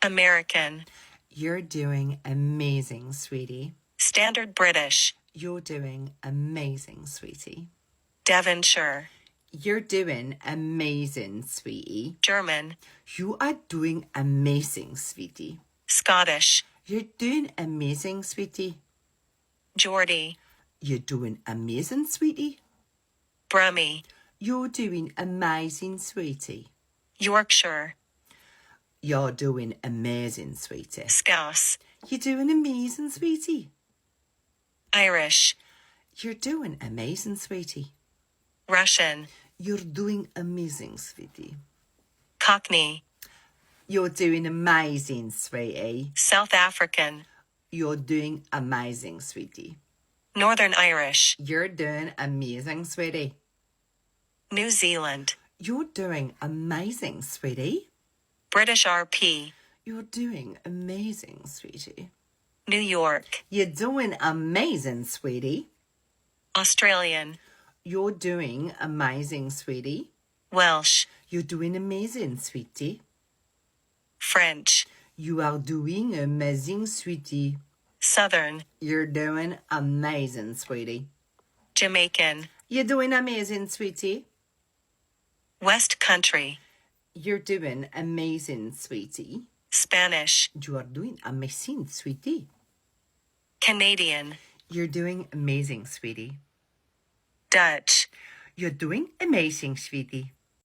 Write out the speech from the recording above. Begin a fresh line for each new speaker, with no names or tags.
American.
You're doing amazing, sweetie.
Standard British.
You're doing amazing, sweetie.
Devonshire.
You're doing amazing, sweetie.
German.
You are doing amazing, sweetie.
Scottish.
You're doing amazing, sweetie.
Geordie.
You're doing amazing, sweetie.
Brummie.
You're doing amazing, sweetie.
Yorkshire.
You're doing amazing, sweetie.
Scouse.
You're doing amazing, sweetie.
Irish.
You're doing amazing, sweetie.
Russian.
You're doing amazing, sweetie.
Cockney.
You're doing amazing, sweetie.
South African.
You're doing amazing, sweetie.
Northern Irish.
You're doing amazing, sweetie.
New Zealand.
You're doing amazing, sweetie.
British RP.
You're doing amazing, sweetie.
New York.
You're doing amazing, sweetie.
Australian.
You're doing amazing, sweetie.
Welsh.
You're doing amazing, sweetie.
French.
You are doing amazing, sweetie.
Southern.
You're doing amazing, sweetie.
Jamaican.
You're doing amazing, sweetie.
West Country.
You're doing amazing, sweetie.
Spanish.
You are doing amazing, sweetie.
Canadian.
You're doing amazing, sweetie.
Dutch.
You're doing amazing, sweetie.